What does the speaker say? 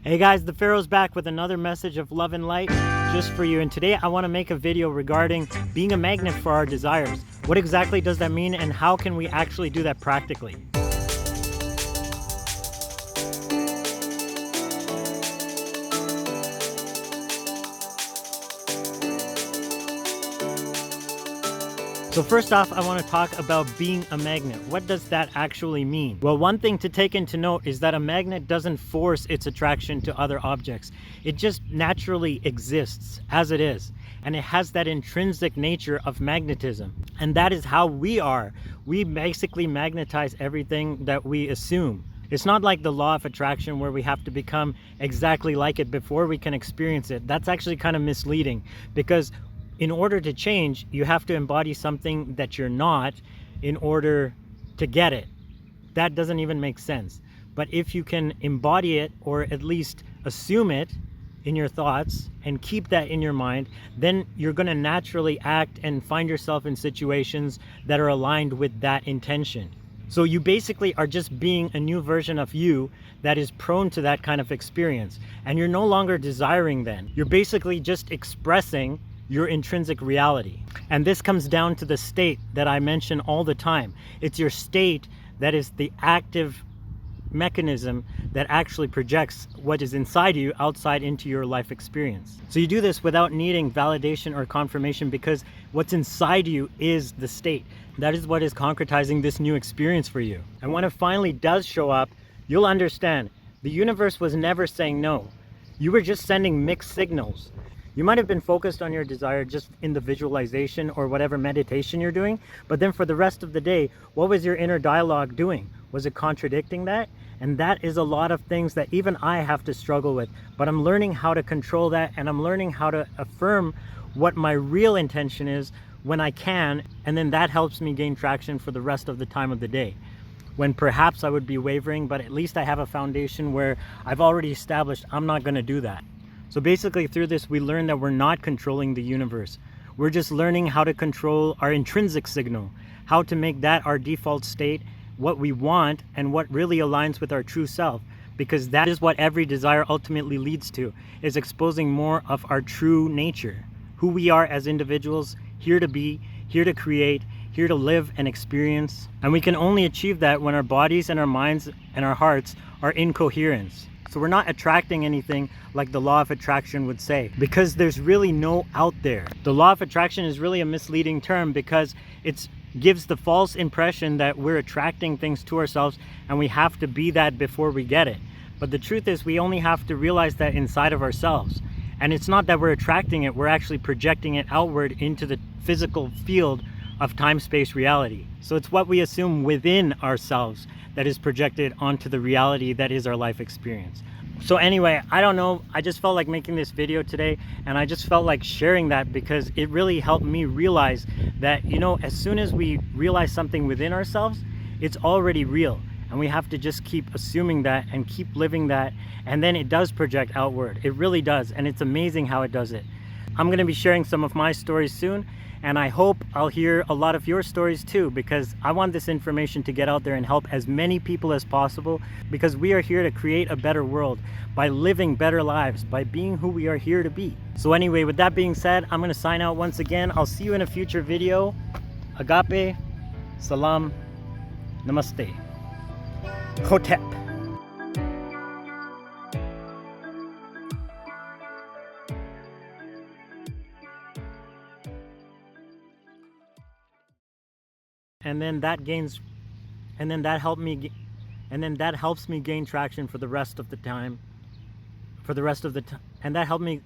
Hey guys, the Pharaoh's back with another message of love and light just for you. And today I want to make a video regarding being a magnet for our desires. What exactly does that mean, and how can we actually do that practically? So first off, I want to talk about being a magnet. What does that actually mean? Well, one thing to take into note is that a magnet doesn't force its attraction to other objects. It just naturally exists as it is. And it has that intrinsic nature of magnetism. And that is how we are. We basically magnetize everything that we assume. It's not like the law of attraction where we have to become exactly like it before we can experience it. That's actually kind of misleading, because in order to change, you have to embody something that you're not in order to get it. That doesn't even make sense. But if you can embody it, or at least assume it in your thoughts and keep that in your mind, then you're going to naturally act and find yourself in situations that are aligned with that intention. So you basically are just being a new version of you that is prone to that kind of experience. And you're no longer desiring then. You're basically just expressing your intrinsic reality. And this comes down to the state that I mention all the time. It's your state that is the active mechanism that actually projects what is inside you outside into your life experience. So you do this without needing validation or confirmation, because what's inside you is the state. That is what is concretizing this new experience for you. And when it finally does show up, you'll understand the universe was never saying no. You were just sending mixed signals. You might have been focused on your desire just in the visualization or whatever meditation you're doing, but then for the rest of the day, what was your inner dialogue doing? Was it contradicting that? And that is a lot of things that even I have to struggle with, but I'm learning how to control that, and I'm learning how to affirm what my real intention is when I can, and then that helps me gain traction for the rest of the time of the day. When perhaps I would be wavering, but at least I have a foundation where I've already established I'm not going to do that. So basically through this, we learn that we're not controlling the universe. We're just learning how to control our intrinsic signal, how to make that our default state, what we want, and what really aligns with our true self. Because that is what every desire ultimately leads to, is exposing more of our true nature, who we are as individuals, here to be, here to create, here to live and experience. And we can only achieve that when our bodies and our minds and our hearts are in coherence. So we're not attracting anything like the law of attraction would say, because there's really no out there. The law of attraction is really a misleading term, because it gives the false impression that we're attracting things to ourselves and we have to be that before we get it. But the truth is, we only have to realize that inside of ourselves. And it's not that we're attracting it, we're actually projecting it outward into the physical field of time-space reality. So it's what we assume within ourselves that is projected onto the reality that is our life experience. So anyway, I don't know, I just felt like making this video today, and I just felt like sharing that because it really helped me realize that, you know, as soon as we realize something within ourselves, it's already real. And we have to just keep assuming that and keep living that, and then it does project outward. It really does, and it's amazing how it does it. I'm going to be sharing some of my stories soon, and I hope I'll hear a lot of your stories too, because I want this information to get out there and help as many people as possible, because we are here to create a better world by living better lives, by being who we are here to be. So anyway, with that being said, I'm going to sign out once again. I'll see you in a future video. Agape, Salaam, Namaste, Hotep. And then that helps me gain traction for the rest of the time, and that helped me